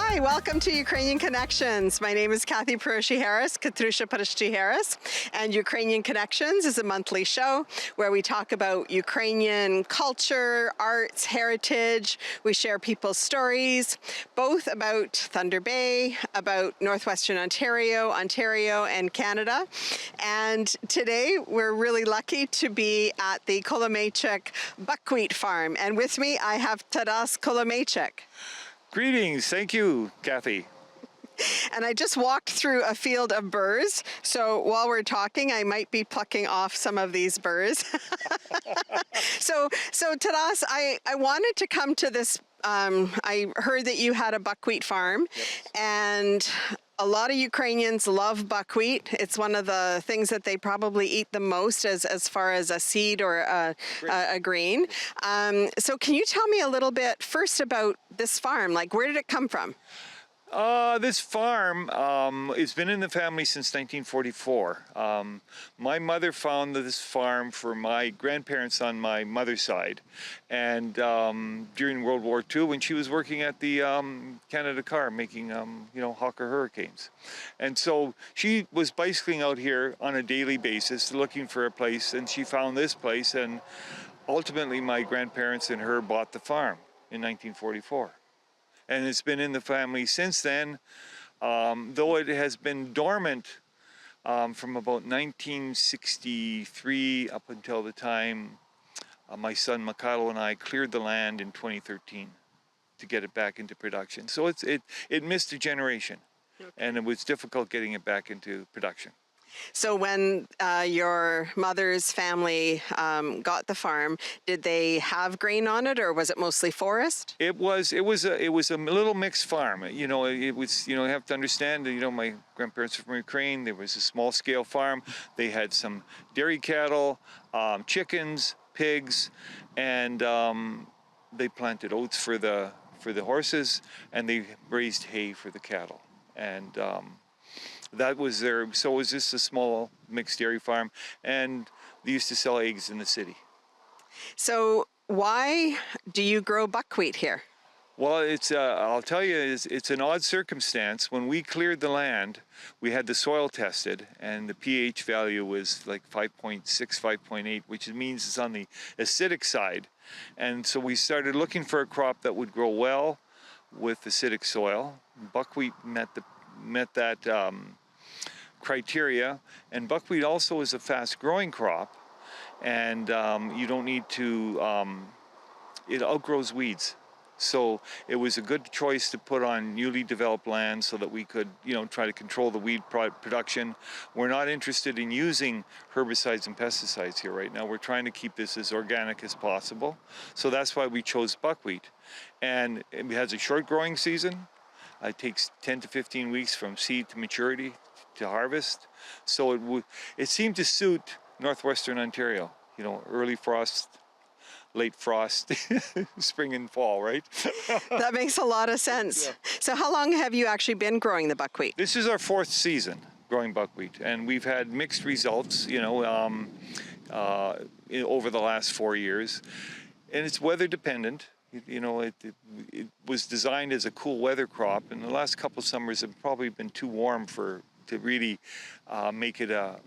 Hi, welcome to Ukrainian Connections. My name is Kathy Paroshi-Harris, Katrusha Paroshi-Harris, and Ukrainian Connections is a monthly show where we talk about Ukrainian culture, arts, heritage. We share people's stories, both about Thunder Bay, about Northwestern Ontario, and Canada. And today we're really lucky to be at the Kolomeychuk Buckwheat Farm. And with me I have Taras Kolomeychuk. Greetings. Thank you, Kathy. And I just walked through a field of burrs, so while we're talking, I might be plucking off some of these burrs. So Taras, I wanted to come to this. I heard that you had a buckwheat farm, Yes. and a lot of Ukrainians love buckwheat. It's one of the things that they probably eat the most as far as a seed or a grain. So can you tell me a little bit first about this farm? Like, where did it come from? This farm, it's been in the family since 1944. My mother founded this farm for my grandparents on my mother's side. And during World War II, when she was working at the Canada Car, making, Hawker Hurricanes. And so she was bicycling out here on a daily basis, looking for a place, and she found this place. And ultimately, my grandparents and her bought the farm in 1944. And it's been in the family since then, though it has been dormant from about 1963 up until the time my son Mikhailo and I cleared the land in 2013 to get it back into production. So it missed a generation, okay. And it was difficult getting it back into production. So when your mother's family got the farm, did they have grain on it, or was it mostly forest? It was a little mixed farm. You have to understand, my grandparents are from Ukraine. There was a small scale farm. They had some dairy cattle, chickens, pigs, and they planted oats for the horses, and they raised hay for the cattle. And that was so it was just a small mixed dairy farm, and they used to sell eggs in the city. So why do you grow buckwheat here? Well, I'll tell you, it's an odd circumstance. When we cleared the land, we had the soil tested, and the pH value was like 5.6, 5.8, which means it's on the acidic side. And so we started looking for a crop that would grow well with acidic soil. Buckwheat met that criteria, and buckwheat also is a fast-growing crop, and you don't need to. It outgrows weeds, so it was a good choice to put on newly developed land so that we could, try to control the weed production. We're not interested in using herbicides and pesticides here right now. We're trying to keep this as organic as possible, so that's why we chose buckwheat, and it has a short growing season. It takes 10 to 15 weeks from seed to maturity to harvest. So it seemed to suit Northwestern Ontario. Early frost, late frost, spring and fall, right? That makes a lot of sense. Yeah. So how long have you actually been growing the buckwheat? This is our fourth season growing buckwheat, and we've had mixed results, over the last 4 years. And it's weather dependent. It was designed as a cool weather crop, and the last couple of summers have probably been too warm to really make it a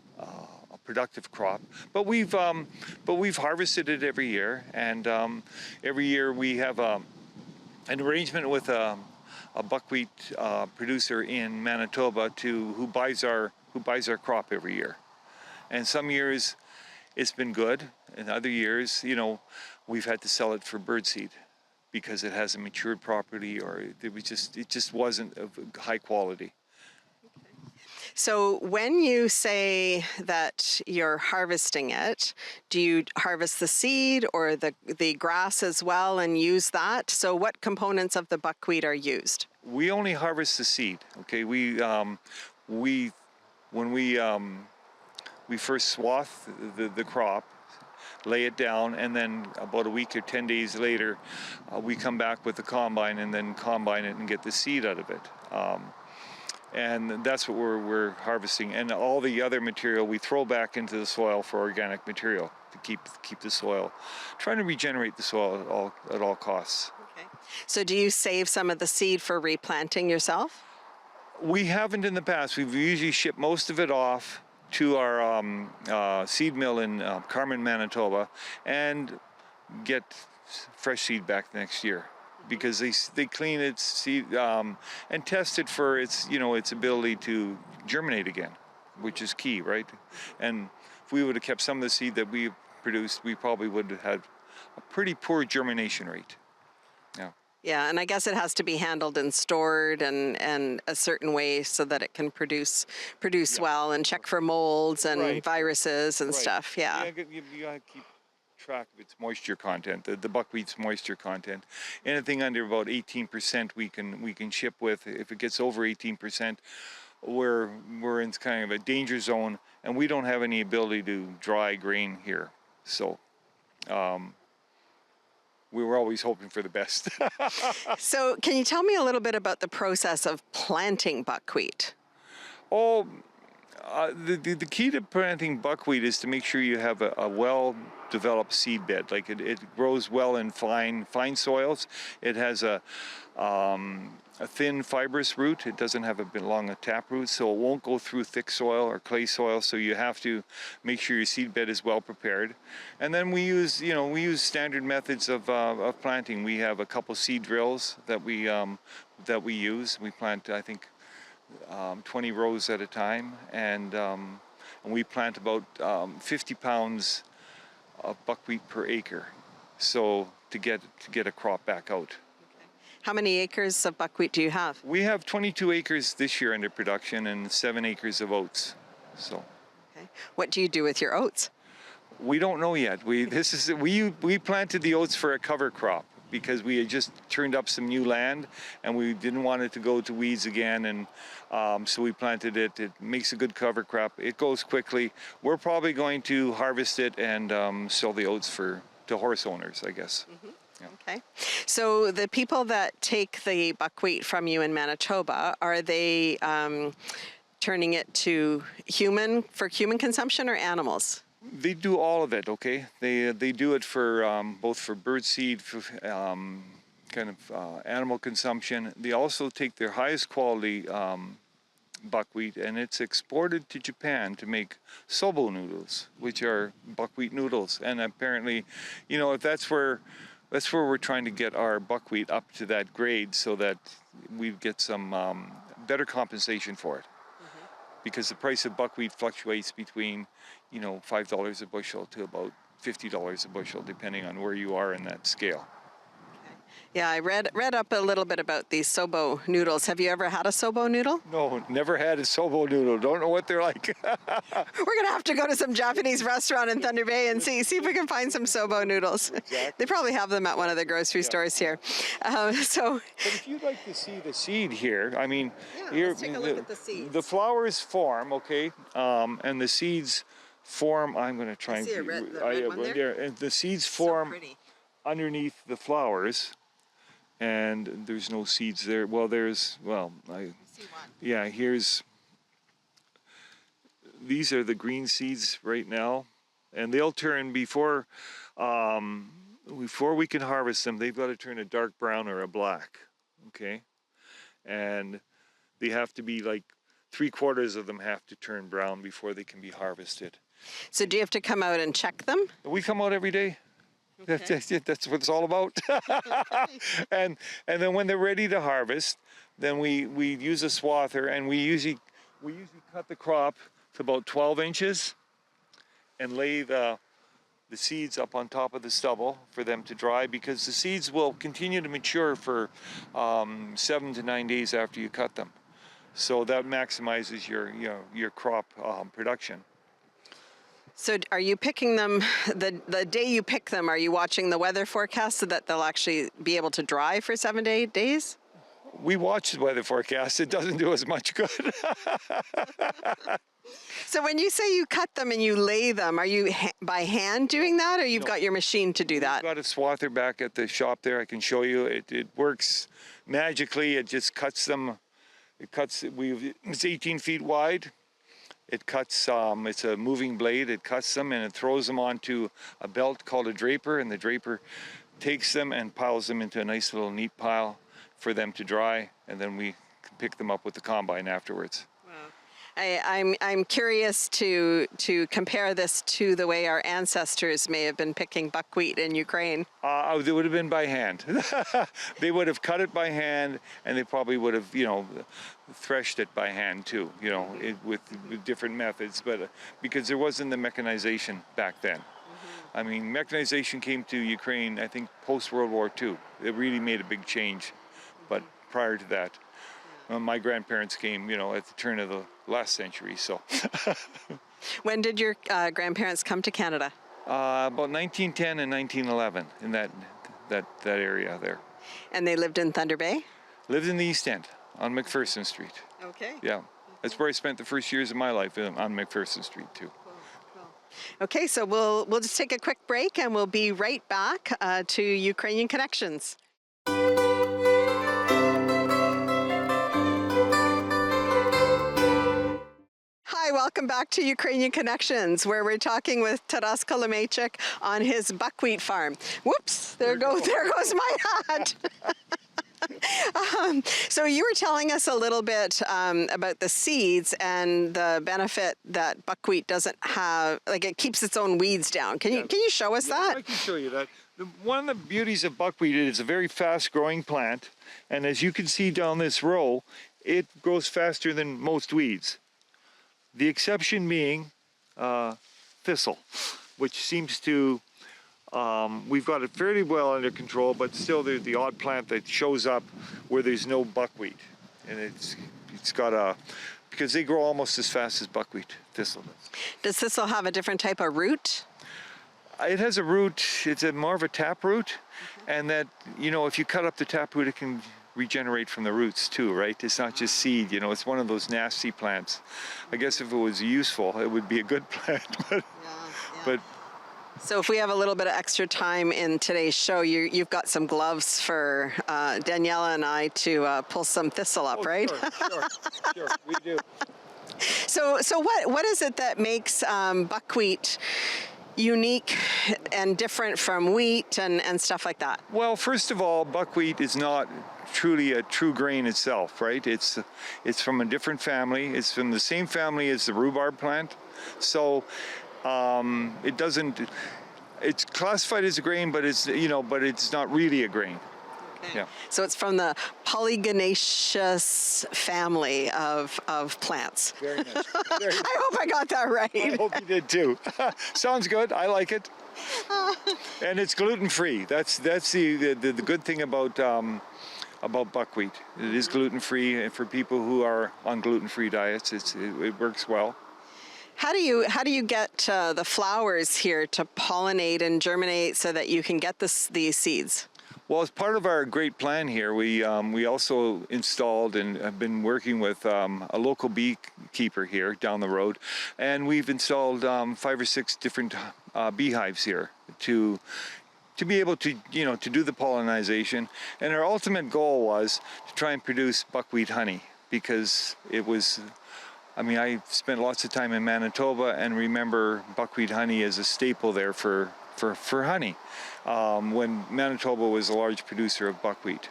productive crop. But we've harvested it every year, and every year we have an arrangement with a buckwheat producer in Manitoba who buys our crop every year. And some years it's been good, and other years, we've had to sell it for birdseed, because it hasn't matured properly, or it just wasn't of high quality. Okay. So when you say that you're harvesting it, do you harvest the seed or the grass as well and use that? So what components of the buckwheat are used? We only harvest the seed. Okay, when we first swath the crop, lay it down, and then about a week or 10 days later, we come back with the combine and then combine it and get the seed out of it. And that's what we're harvesting. And all the other material we throw back into the soil for organic material to keep the soil, trying to regenerate the soil at all costs. Okay. So do you save some of the seed for replanting yourself? We haven't in the past. We've usually shipped most of it off to our seed mill in Carmen, Manitoba, and get fresh seed back next year, because they clean its seed and test it for its its ability to germinate again, which is key, right? And if we would have kept some of the seed that we produced, we probably would have had a pretty poor germination rate. Yeah. Yeah, and I guess it has to be handled and stored and a certain way so that it can produce well, and check for molds and Right. viruses and Right. stuff. Yeah. You gotta keep track of its moisture content, the buckwheat's moisture content. Anything under about 18% we can ship with. If it gets over 18%, we're in kind of a danger zone, and we don't have any ability to dry grain here. So we were always hoping for the best. So can you tell me a little bit about the process of planting buckwheat? Oh, the key to planting buckwheat is to make sure you have a well-developed seed bed. Like it grows well in fine soils. It has a thin fibrous root. It doesn't have a long tap root, so it won't go through thick soil or clay soil. So you have to make sure your seed bed is well prepared. And then we use standard methods of planting. We have a couple seed drills that we use. We plant, I think, 20 rows at a time, and we plant about 50 pounds of buckwheat per acre, so to get a crop back out. How many acres of buckwheat do you have? We have 22 acres this year under production and 7 acres of oats. So Okay. What do you do with your oats? we don't know yet. We planted the oats for a cover crop because we had just turned up some new land and we didn't want it to go to weeds again, and so we planted it. It makes a good cover crop. It goes quickly. We're probably going to harvest it and sell the oats to horse owners, I guess. Mm-hmm. Yeah. Okay. So the people that take the buckwheat from you in Manitoba, are they turning it to human consumption or animals? They do all of it, okay? They do it for both for bird seed, for animal consumption. They also take their highest quality buckwheat, and it's exported to Japan to make sobo noodles, which are buckwheat noodles. And apparently, if that's where we're trying to get our buckwheat up to that grade, so that we get some better compensation for it. Because the price of buckwheat fluctuates between, $5 a bushel to about $50 a bushel, depending on where you are in that scale. Yeah, I read up a little bit about these sobo noodles. Have you ever had a sobo noodle? No, never had a sobo noodle. Don't know what they're like. We're gonna have to go to some Japanese restaurant in Thunder Bay and see if we can find some sobo noodles. Exactly. They probably have them at one of the grocery stores here. But if you'd like to see the seed here, I mean, here, let's take a look at the seeds. The flowers form, okay, and the seeds form. I'm going to try and see the red one there? and the seeds So form pretty. underneath the flowers, and there's no seeds there. Well, I See one. yeah. These are the green seeds right now, and they'll turn before we can harvest them. They've got to turn a dark brown or a black, okay, and they have to be like 3/4 of them have to turn brown before they can be harvested. So do you have to come out and check them? We come out every day. Okay. That's what it's all about. and then when they're ready to harvest, then we use a swather, and we usually cut the crop to about 12 inches and lay the seeds up on top of the stubble for them to dry, because the seeds will continue to mature for 7 to 9 days after you cut them. So that maximizes your crop production. So are you picking them, the day you pick them, are you watching the weather forecast so that they'll actually be able to dry for 7 to 8 days? We watch the weather forecast. It doesn't do as much good. So when you say you cut them and you lay them, are you by hand doing that, or you've got your machine to do that? We've got a swather back at the shop there. I can show you. It works magically. It just cuts them. It's 18 feet wide. It cuts, it's a moving blade. It cuts them and it throws them onto a belt called a draper, and the draper takes them and piles them into a nice little neat pile for them to dry, and then we pick them up with the combine afterwards. I'm curious to compare this to the way our ancestors may have been picking buckwheat in Ukraine. They would have been by hand. They would have cut it by hand, and they probably would have, threshed it by hand too, with different methods, but because there wasn't the mechanization back then. I mean, mechanization came to Ukraine, I think, post-World War II. It really made a big change, but prior to that, my grandparents came, at the turn of the last century, so. When did your grandparents come to Canada? About 1910 and 1911, in that area there. And they lived in Thunder Bay? Lived in the East End, on McPherson Street. Okay. Yeah, that's where I spent the first years of my life, on McPherson Street too. Cool. Okay, so we'll just take a quick break, and we'll be right back to Ukrainian Connections. Hi, welcome back to Ukrainian Connections, where we're talking with Taras Kolomeychuk on his buckwheat farm. Whoops, there goes my hat. So you were telling us a little bit about the seeds and the benefit that buckwheat doesn't have, like it keeps its own weeds down. Can you show us that? I can show you that. One of the beauties of buckwheat is it's a very fast growing plant, and as you can see down this row, it grows faster than most weeds. The exception being thistle, which seems to, we've got it fairly well under control, but still there's the odd plant that shows up where there's no buckwheat. And it's got because they grow almost as fast as buckwheat, thistle does. Does thistle have a different type of root? It has a root, it's more of a tap root, and that, if you cut up the tap root, it can regenerate from the roots too, right? It's not just seed, it's one of those nasty plants. I guess if it was useful, it would be a good plant, but So if we have a little bit of extra time in today's show, you've got some gloves for Daniela and I to pull some thistle up, right? Sure, we do. So what is it that makes buckwheat unique and different from wheat and stuff like that? Well, first of all, buckwheat is not truly a true grain itself, right? It's from a different family. It's from the same family as the rhubarb plant. So it's classified as a grain, but it's not really a grain. Okay. Yeah. So it's from the polygynaceous family of plants. Very nice. I hope I got that right. I hope you did too. Sounds good. I like it. And it's gluten-free. That's the good thing about buckwheat. It is gluten-free, and for people who are on gluten-free diets, it works well. How do you get the flowers here to pollinate and germinate so that you can get these seeds? Well, as part of our great plan here, we also installed and have been working with a local beekeeper here down the road, and we've installed 5 or 6 different beehives here to be able to to do the pollination. And our ultimate goal was to try and produce buckwheat honey, because it was. I mean, I spent lots of time in Manitoba and remember buckwheat honey as a staple there for honey, when Manitoba was a large producer of buckwheat.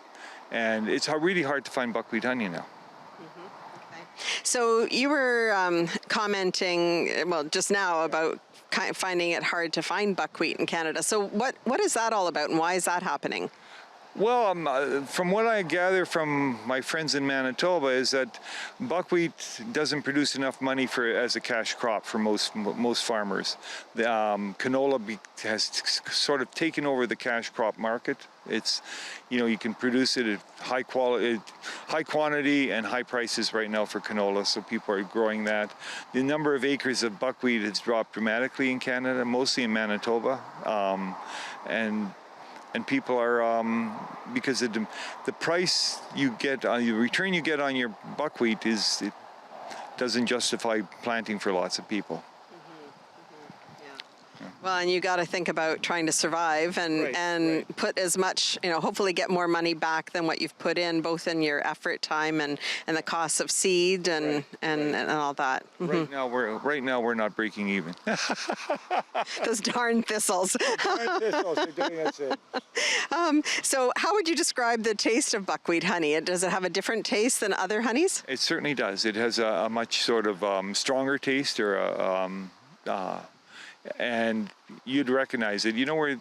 And it's really hard to find buckwheat honey now. Okay. So you were commenting, well, just now about finding it hard to find buckwheat in Canada. So what is that all about, and why is that happening? Well, from what I gather from my friends in Manitoba is that buckwheat doesn't produce enough money as a cash crop for most farmers. The canola has sort of taken over the cash crop market. It's, you can produce it at high quantity and high prices right now for canola, so people are growing that. The number of acres of buckwheat has dropped dramatically in Canada, mostly in Manitoba, and people are, because of the price you get, the return you get on your buckwheat it doesn't justify planting for lots of people. Yeah. Well, and you got to think about trying to survive and put as much, hopefully get more money back than what you've put in, both in your effort, time, and the costs of seed and all that. Right now we're not breaking even. Those darn thistles. Darn thistles are doing us in. So how would you describe the taste of buckwheat honey? Does it have a different taste than other honeys? It certainly does. It has a much sort of stronger taste, or and you'd recognize it. Where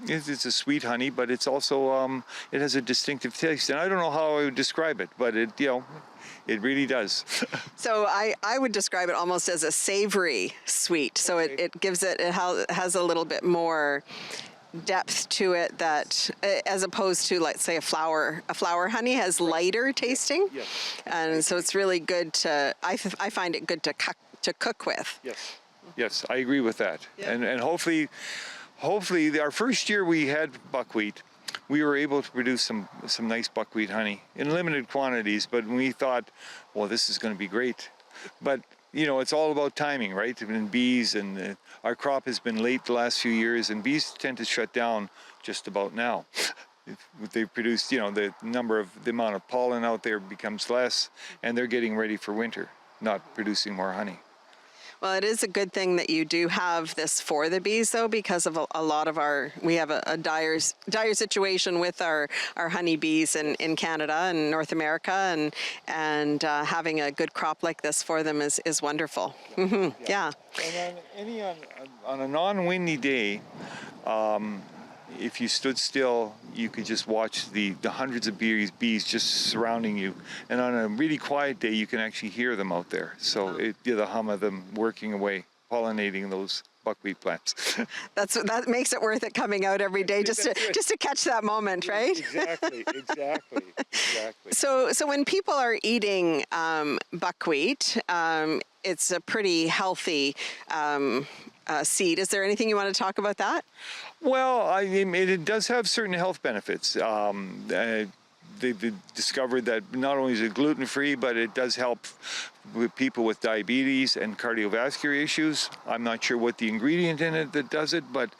it's a sweet honey, but it's also it has a distinctive taste. And I don't know how I would describe it, but it it really does. So I would describe it almost as a savory sweet. So it gives it has a little bit more depth to it, that as opposed to, let's say, a flower honey has lighter tasting. Yes. And so it's really good to, I find it good to cook with. Yes. Yes, I agree with that. Yeah. And hopefully our first year we had buckwheat, we were able to produce some nice buckwheat honey in limited quantities, but we thought, well, this is going to be great. But it's all about timing, right? And bees, and our crop has been late the last few years, and bees tend to shut down just about now. If they produce, the amount of pollen out there becomes less, and they're getting ready for winter, not producing more honey. Well, it is a good thing that you do have this for the bees, though, because of a lot of we have a dire situation with our honeybees in Canada and North America, and having a good crop like this for them is wonderful. Yeah. Mm-hmm. Yeah. And on a non-windy day, if you stood still, you could just watch the hundreds of bees just surrounding you. And on a really quiet day, you can actually hear them out there. So the hum of them working away, pollinating those buckwheat plants. That makes it worth it coming out every day just to catch that moment, right? Exactly. So when people are eating buckwheat, it's a pretty healthy seed. Is there anything you want to talk about that? Well, it does have certain health benefits. They've discovered that not only is it gluten-free, but it does help with people with diabetes and cardiovascular issues. I'm not sure what the ingredient in it that does it, but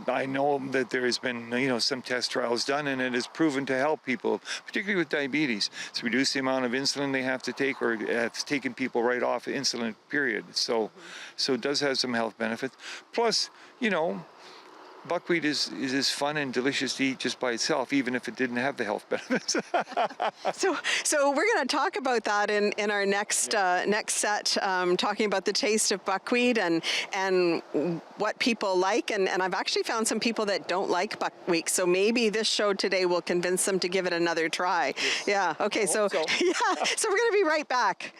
I know that there has been some test trials done, and it has proven to help people, particularly with diabetes. It's reduced the amount of insulin they have to take, or it's taken people right off insulin, period. So it does have some health benefits. Plus, buckwheat is as fun and delicious to eat just by itself, even if it didn't have the health benefits. So we're going to talk about that in our next set, talking about the taste of buckwheat and what people like. And I've actually found some people that don't like buckwheat. So maybe this show today will convince them to give it another try. Yes. Yeah. Okay. So we're going to be right back.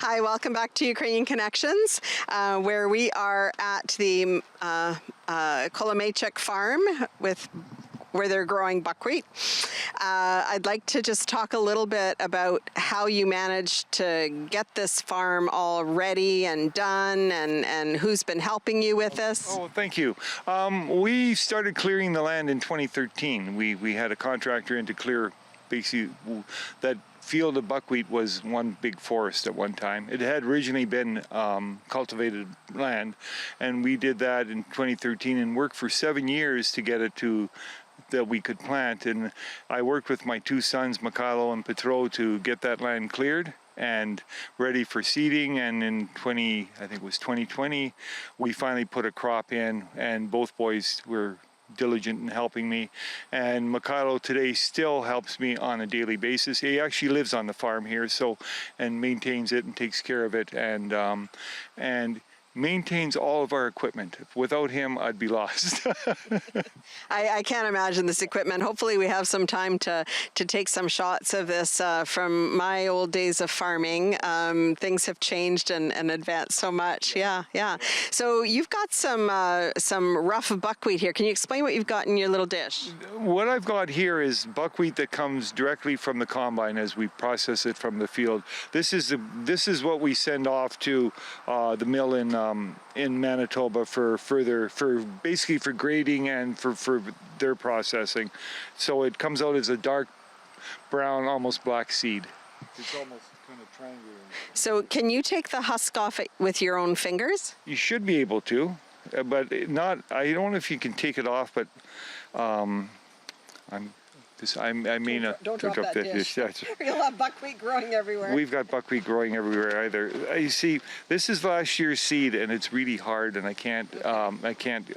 Hi, welcome back to Ukrainian Connections, where we are at the Kolomeychuk farm where they're growing buckwheat. I'd like to just talk a little bit about how you managed to get this farm all ready and done, and who's been helping you with this. Oh, thank you. We started clearing the land in 2013. We had a contractor in to clear basically that field of buckwheat was one big forest at one time. It had originally been cultivated land, and we did that in 2013 and worked for 7 years to get it to that we could plant. And I worked with my two sons, Mikhailo and Petro, to get that land cleared and ready for seeding. And in 2020, we finally put a crop in, and both boys were diligent in helping me. And Mikhailo today still helps me on a daily basis. He actually lives on the farm here, and maintains it and takes care of it, and maintains all of our equipment. Without him, I'd be lost. I can't imagine this equipment. Hopefully we have some time to take some shots of this from my old days of farming. Things have changed and advanced so much. Yeah. So you've got some rough buckwheat here. Can you explain what you've got in your little dish? What I've got here is buckwheat that comes directly from the combine as we process it from the field. This is what we send off to the mill in Manitoba for basically for grading and for their processing. So it comes out as a dark brown, almost black seed. It's almost kind of triangular. So can you take the husk off it with your own fingers? You should be able to, but not. I don't know if you can take it off, but I may not. Don't drop that dish. That's- You'll have buckwheat growing everywhere. We've got buckwheat growing everywhere either. You see, this is last year's seed, and it's really hard, and I can't. I can't.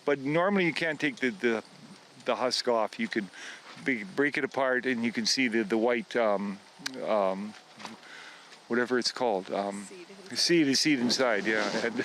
But normally you can't take the husk off. You could break it apart, and you can see the white. Whatever it's called. Seed inside. Yeah. And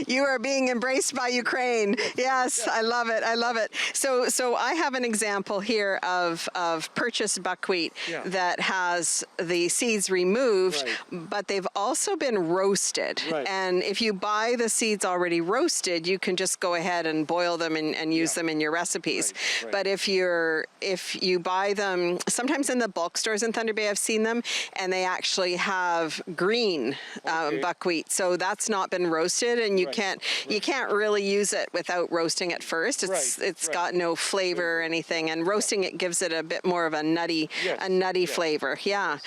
You are being embraced by Ukraine. Yes, I love it. I love it. So I have an example here of purchased buckwheat that has the seeds removed, but they've also been roasted. And if you buy the seeds already roasted, you can just go ahead and boil them and use them in your recipes. But if you buy them, sometimes in the bulk stores in Thunder Bay, I've seen them, and they actually have green buckwheat. So that's not been roasted, and you can't really use it without roasting it first. It's got no flavor or anything, and roasting it gives it a bit more of a nutty flavor. Yeah.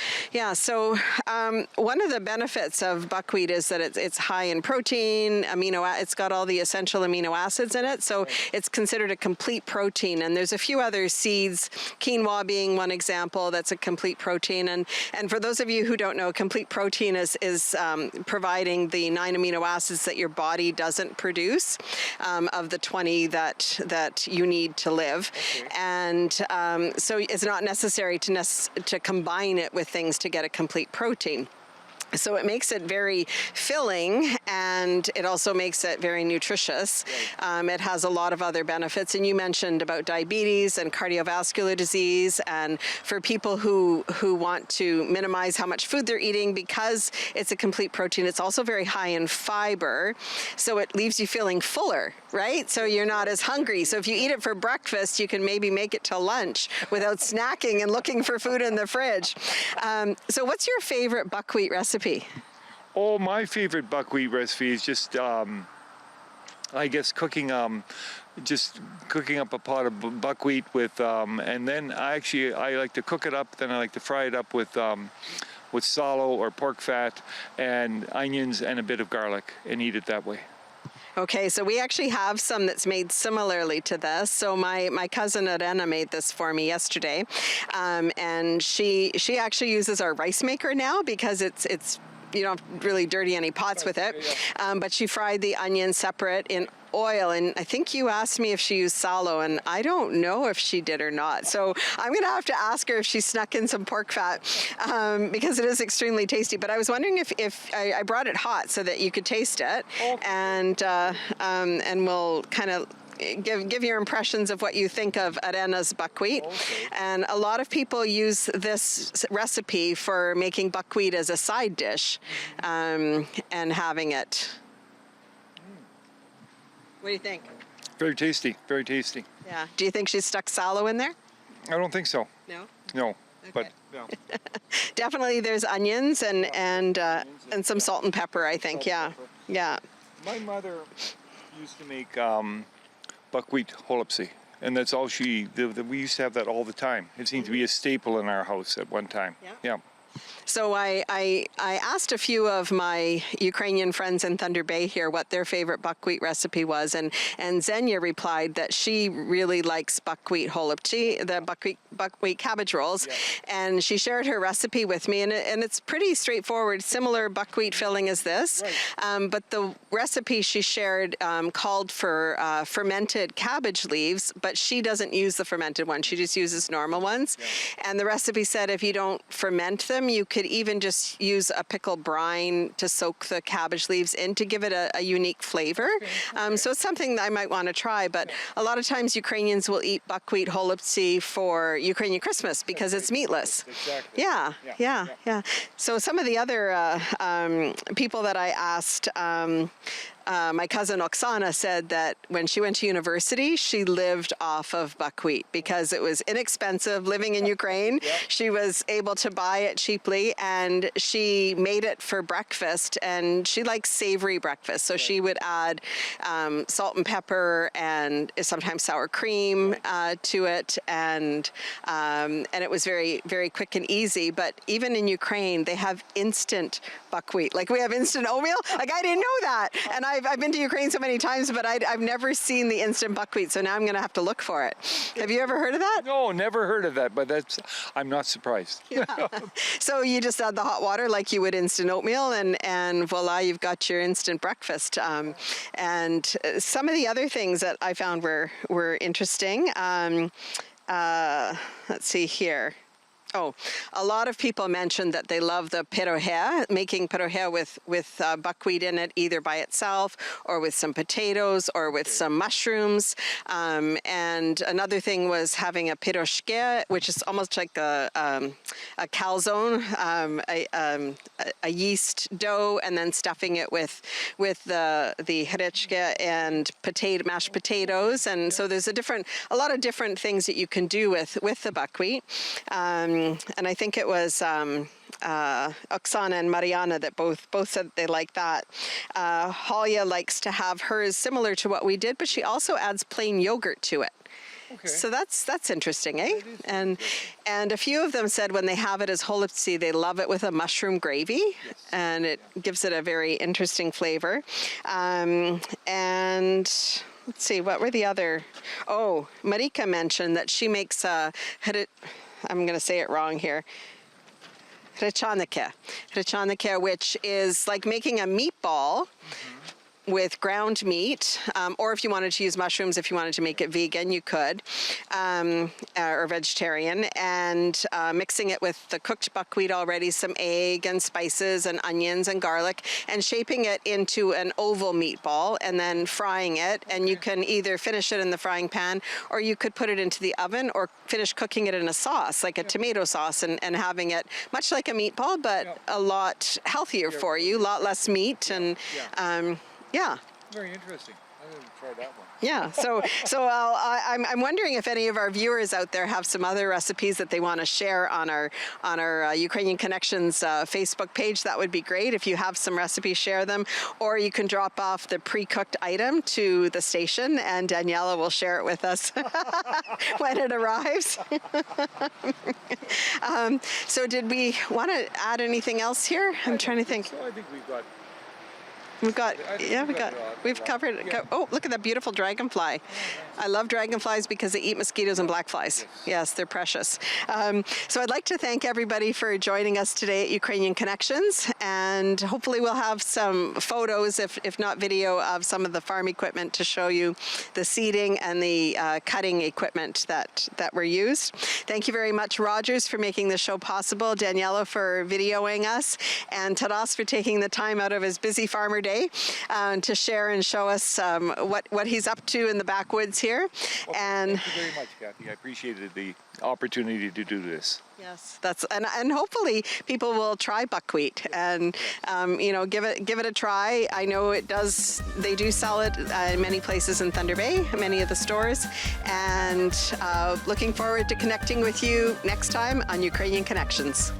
So one of the benefits of buckwheat is that it's high in protein, it's got all the essential amino acids in it, so it's considered a complete protein. And there's a few other seeds, quinoa being one example, that's a complete protein. And for those of you who don't know, complete protein is providing the 9 amino acids that your body doesn't produce, of the 20 that you need to live. And so it's not necessary to combine it with things to get a complete protein. So it makes it very filling, and it also makes it very nutritious. It has a lot of other benefits, and you mentioned about diabetes and cardiovascular disease, and for people who want to minimize how much food they're eating, because it's a complete protein, it's also very high in fiber, so it leaves you feeling fuller, right? So you're not as hungry. So if you eat it for breakfast, you can maybe make it to lunch without snacking and looking for food in the fridge. So what's your favorite buckwheat recipe? Oh, my favorite buckwheat recipe is just, I guess, cooking up a pot of buckwheat with, and then I like to cook it up. Then I like to fry it up with sallow or pork fat and onions and a bit of garlic, and eat it that way. Okay, so we actually have some that's made similarly to this. So my cousin Irena made this for me yesterday, and she actually uses our rice maker now, because it's you don't really dirty any pots with it. But she fried the onion separate in oil, and I think you asked me if she used sallow, and I don't know if she did or not. So I'm gonna have to ask her if she snuck in some pork fat, because it is extremely tasty. But I was wondering if I brought it hot so that you could taste it, and we'll kind of give your impressions of what you think of Irena's buckwheat. And a lot of people use this recipe for making buckwheat as a side dish, and having it. What do you think? Very tasty, very tasty. Yeah. Do you think she's stuck sallow in there? I don't think so. No? No, Okay. but yeah. Definitely there's onions and some salt and pepper, I think. Yeah. Yeah. My mother used to make buckwheat holopsy, and that's all we used to have that all the time. It seemed to be a staple in our house at one time. Yeah. So I asked a few of my Ukrainian friends in Thunder Bay here what their favorite buckwheat recipe was, and Xenia replied that she really likes buckwheat holopchi, the buckwheat cabbage rolls, and she shared her recipe with me, and it's pretty straightforward, similar buckwheat filling as this, but the recipe she shared called for fermented cabbage leaves, but she doesn't use the fermented one, she just uses normal ones, and the recipe said if you don't ferment them, you could even just use a pickle brine to soak the cabbage leaves in to give it a unique flavor. So it's something that I might want to try, but a lot of times Ukrainians will eat buckwheat holopsi for Ukrainian Christmas because it's meatless. Exactly. Yeah. So some of the other people that I asked, my cousin Oksana said that when she went to university, she lived off of buckwheat because it was inexpensive living in Ukraine. She was able to buy it cheaply, and she made it for breakfast, and she likes savory breakfast. So she would add salt and pepper and sometimes sour cream to it, and it was very, very quick and easy. But even in Ukraine, they have instant buckwheat. Like we have instant oatmeal. Like I didn't know that. And I've been to Ukraine so many times, but I've never seen the instant buckwheat. So now I'm going to have to look for it. Have you ever heard of that? No, never heard of that, but I'm not surprised. Yeah. So you just add the hot water like you would instant oatmeal, and voila, you've got your instant breakfast. And some of the other things that I found were interesting. Let's see here. Oh, a lot of people mentioned that they love the pyrohe, making pyrohe with buckwheat in it, either by itself or with some potatoes or with some mushrooms. And another thing was having a piroshke, which is almost like a calzone, a yeast dough, and then stuffing it with the hrechke and mashed potatoes. And so there's a lot of different things that you can do with the buckwheat. And I think it was Oksana and Mariana that both said they like that. Halya likes to have hers similar to what we did, but she also adds plain yogurt to it. Okay. So that's interesting, eh? And a few of them said when they have it as holipsi, they love it with a mushroom gravy, and it gives it a very interesting flavor. And let's see, what were the other? Oh, Marika mentioned that she makes I'm going to say it wrong here. Hrechanike, which is like making a meatball with ground meat, or if you wanted to use mushrooms, if you wanted to make it vegan, you could, or vegetarian, and mixing it with the cooked buckwheat already, some egg and spices and onions and garlic, and shaping it into an oval meatball, and then frying it. And you can either finish it in the frying pan, or you could put it into the oven, or finish cooking it in a sauce, like a tomato sauce, and having it much like a meatball, but a lot healthier for you, a lot less meat, and yeah. Very interesting. I'm going to try that one. Yeah. So I'm wondering if any of our viewers out there have some other recipes that they want to share on our Ukrainian Connections Facebook page. That would be great. If you have some recipes, share them, or you can drop off the pre-cooked item to the station, and Daniela will share it with us when it arrives. So did we want to add anything else here? I'm trying to think. So I think we've covered it. Yeah. Oh, look at that beautiful dragonfly. I love dragonflies because they eat mosquitoes and black flies. Yes, they're precious. So I'd like to thank everybody for joining us today at Ukrainian Connections, and hopefully we'll have some photos, if not video, of some of the farm equipment to show you the seeding and the cutting equipment that were used. Thank you very much, Rogers, for making the show possible, Daniela for videoing us, and Taras for taking the time out of his busy farmer day to share and show us what he's up to in the backwoods here. Well, and thank you very much, Kathy. I appreciated the opportunity to do this. Yes, and hopefully people will try buckwheat and give it a try. I know they do sell it in many places in Thunder Bay, many of the stores, and looking forward to connecting with you next time on Ukrainian Connections.